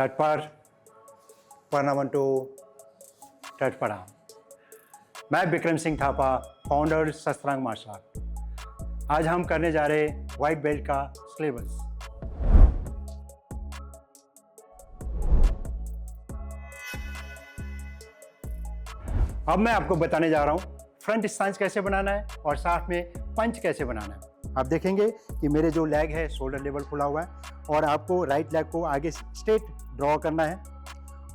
तटपर परनामंटो तटपड़ा। मैं Vikram Singh Thapa, founder Shastrang martial art. आज हम करने जा रहे वाइट बेल्ट का सिलेबस। अब मैं आपको बताने जा रहा हूँ फ्रंट स्टांस कैसे बनाना है और साथ में पंच कैसे बनाना है। आप देखेंगे कि मेरे जो लेग है शोल्डर लेवल खुला हुआ है और आपको राइट लेग को आगे स्ट्रेट ड्रॉ करना है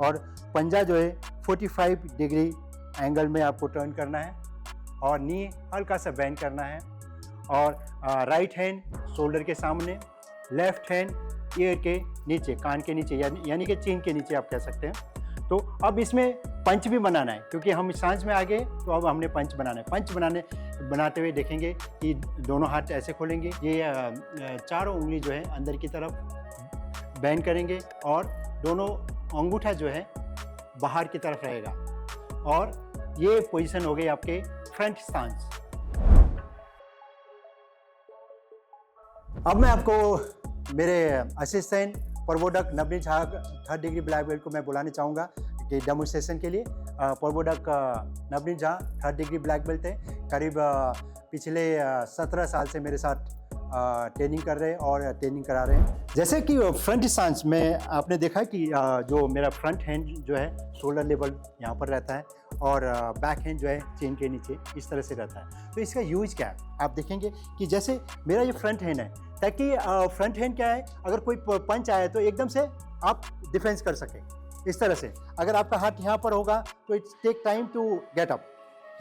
और पंजा जो है 45 डिग्री एंगल में आपको टर्न करना है और नी हल्का सा बेंड करना है और राइट हैंड शोल्डर के सामने, लेफ्ट हैंड ईयर के नीचे, कान के नीचे यानी कि चीन के नीचे आप कह सकते हैं। तो अब इसमें पंच भी बनाना है क्योंकि हम सांस में आ गए तो अब हमने पंच बनाना है। पंच बनाते हुए देखेंगे कि दोनों हाथ ऐसे खोलेंगे, ये चारों उंगली जो है अंदर की तरफ बेंड करेंगे और दोनों अंगूठा जो है बाहर की तरफ रहेगा और ये पोजीशन हो गई आपके फ्रंट स्टांस। अब मैं आपको मेरे असिस्टेंट प्रबोधक Navneet Jha 3rd degree black belt को मैं बुलाने चाहूँगा कि डेमोन्स्ट्रेशन के लिए। प्रबोधक Navneet Jha 3rd degree black belt है, करीब पिछले 17 साल से मेरे साथ ट्रेनिंग कर रहे हैं और ट्रेनिंग करा रहे हैं। जैसे कि फ्रंट स्टांस में आपने देखा कि जो मेरा फ्रंट हैंड जो है शोल्डर लेवल यहाँ पर रहता है और बैक हैंड जो है चेन के नीचे इस तरह से रहता है। तो इसका यूज क्या है आप देखेंगे कि जैसे मेरा ये फ्रंट हैंड है ताकि फ्रंट हैंड क्या है, अगर कोई पंच आए तो एकदम से आप डिफेंस कर सकें इस तरह से। अगर आपका हाथ यहाँ पर होगा तो it's take time to get up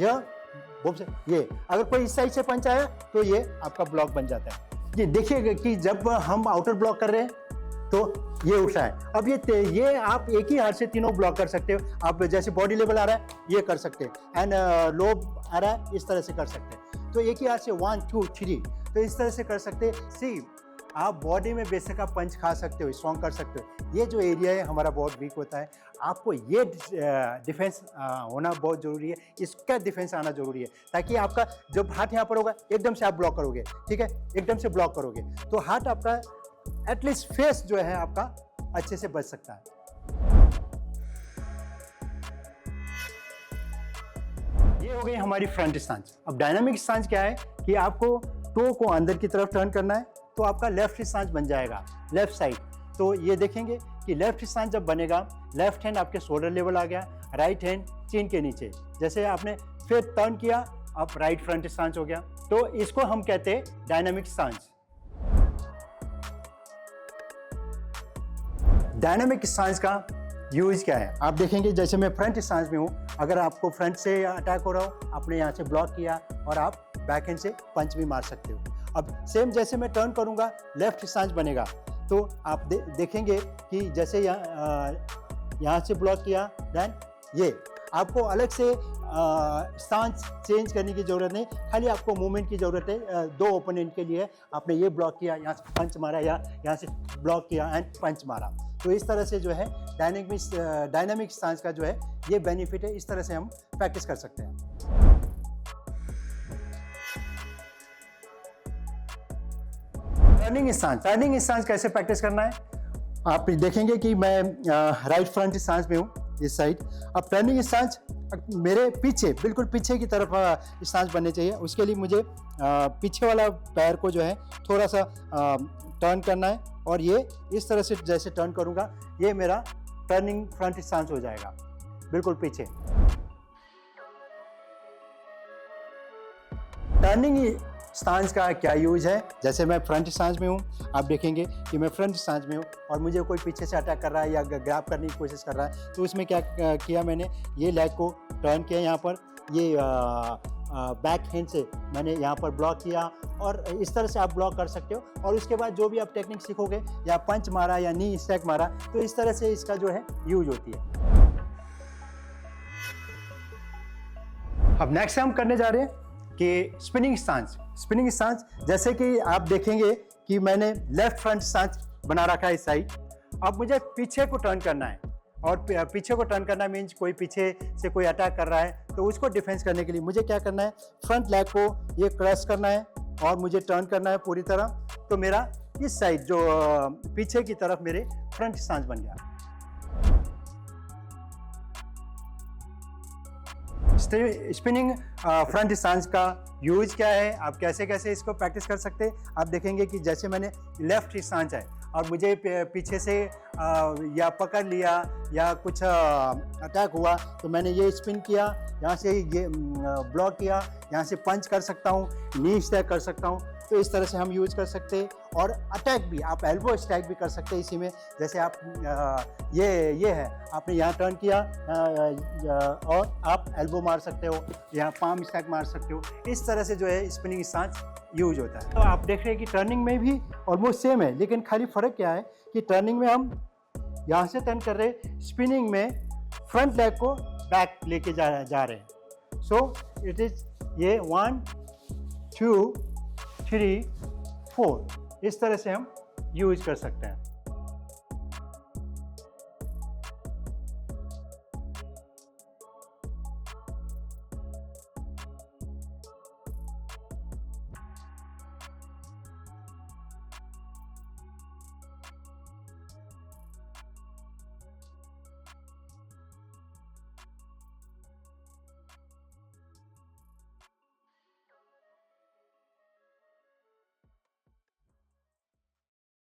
ये अगर कोई इस साइड से पंच आया तो ये आपका ब्लॉक बन जाता है। ये देखिएगा कि जब हम आउटर ब्लॉक कर रहे हैं तो ये उठा है। अब ये आप एक ही हाथ से तीनों ब्लॉक कर सकते हो। आप जैसे बॉडी लेवल आ रहा है ये कर सकते हैं एंड लोब आ रहा है इस तरह से कर सकते हैं। तो एक ही हाथ से 1 2 3 तो इस तरह से कर सकते हैं। सी आप बॉडी में बेशक आप पंच खा सकते हो, स्ट्रॉन्ग कर सकते हो। ये जो एरिया है हमारा बहुत वीक होता है, आपको ये डिफेंस होना बहुत ज़रूरी है, इसका डिफेंस आना ज़रूरी है ताकि आपका जब हाथ यहाँ पर होगा एकदम से आप ब्लॉक करोगे, ठीक है, एकदम से ब्लॉक करोगे तो हाथ आपका एटलीस्ट फेस जो है आपका अच्छे से बच सकता है। ये हो गई हमारी फ्रंट स्टांस। अब डायनामिक स्टांस क्या है कि आपको टो को अंदर की तरफ टर्न करना है तो आपका लेफ्ट स्टांस बन जाएगा लेफ्ट साइड। तो ये देखेंगे कि लेफ्ट स्टांस जब बनेगा, लेफ्ट हैंड आपके शोल्डर लेवल आ गया, राइट हैंड चीन के नीचे, जैसे आपने फिर टर्न किया अब राइट फ्रंट स्टांस हो गया। तो इसको हम कहते हैं डायनामिक स्टांस। डायनामिक स्टांस का यूज क्या है आप देखेंगे, जैसे मैं फ्रंट स्टांस में हूँ, अगर आपको फ्रंट से अटैक हो रहा हो, आपने यहाँ से ब्लॉक किया और आप बैक हैंड से पंच भी मार सकते हो। अब सेम जैसे मैं टर्न करूँगा लेफ्ट स्टांस बनेगा तो आप देखेंगे कि जैसे यहाँ से ब्लॉक किया देन ये आपको अलग से स्टांस चेंज करने की ज़रूरत नहीं, खाली आपको मूवमेंट की ज़रूरत है। 2 ओपोनेंट के लिए आपने ये ब्लॉक किया, यहाँ से पंच मारा या यहाँ से ब्लॉक किया एंड पंच मारा। तो इस तरह से जो है डायनामिक स्टांस का जो है ये बेनिफिट है, इस तरह से हम प्रैक्टिस कर सकते हैं। टर्निंग स्टांस कैसे प्रैक्टिस करना है आप देखेंगे कि मैं राइट फ्रंट स्टांस में हूँ इस साइड। अब टर्निंग स्टांस मेरे पीछे, बिल्कुल पीछे की तरफ स्टांस बनने चाहिए। उसके लिए मुझे पीछे वाला पैर को जो है थोड़ा सा टर्न करना है और ये इस तरह से जैसे टर्न करूँगा ये मेरा टर्निंग फ्रंट स्टांस हो जाएगा, बिल्कुल पीछे। टर्निंग स्टांस का क्या यूज है, जैसे मैं फ्रंट स्टांस में हूँ, आप देखेंगे कि मैं फ्रंट स्टांस में हूँ और मुझे कोई पीछे से अटैक कर रहा है या ग्रैब करने की कोशिश कर रहा है तो उसमें क्या किया मैंने, ये लेग को टर्न किया, यहाँ पर ये बैक हैंड से मैंने यहाँ पर ब्लॉक किया और इस तरह से आप ब्लॉक कर सकते हो। और उसके बाद जो भी आप टेक्निक सीखोगे या पंच मारा या नी स्टैक मारा तो इस तरह से इसका जो है यूज होती है। अब नेक्स्ट हम करने जा रहे हैं कि स्पिनिंग स्टांस। जैसे कि आप देखेंगे कि मैंने लेफ्ट फ्रंट स्टांस बना रखा है इस साइड। अब मुझे पीछे को टर्न करना है और पीछे को टर्न करना मीन्स कोई पीछे से कोई अटैक कर रहा है तो उसको डिफेंस करने के लिए मुझे क्या करना है, फ्रंट लेग को ये क्रॉस करना है और मुझे टर्न करना है पूरी तरह। तो मेरा इस साइड जो पीछे की तरफ मेरे फ्रंट स्टांस बन गया। स्पिनिंग फ्रंट स्टांस का यूज क्या है, आप कैसे कैसे इसको प्रैक्टिस कर सकते हैं। आप देखेंगे कि जैसे मैंने लेफ्ट स्टांस है और मुझे पीछे से या पकड़ लिया या कुछ अटैक हुआ तो मैंने ये स्पिन किया, यहाँ से ये ब्लॉक किया, यहाँ से पंच कर सकता हूँ, नी स्टैक कर सकता हूँ। तो इस तरह से हम यूज कर सकते हैं। और अटैक भी आप एल्बो स्टैक भी कर सकते हैं इसी में। जैसे आप ये है, आपने यहाँ टर्न किया और आप एल्बो मार सकते हो, यहाँ पाम स्टैक मार सकते हो। इस तरह से जो है स्पिनिंग स्टांस यूज होता है। तो आप देख रहे हैं कि टर्निंग में भी ऑलमोस्ट सेम है, लेकिन खाली फ़र्क क्या है कि टर्निंग में हम यहाँ से टर्न कर रहे हैं, स्पिनिंग में फ्रंट लेग को बैक लेके जा रहे हैं। सो इट इज़ ये 1 2 3 4 इस तरह से हम यूज कर सकते हैं।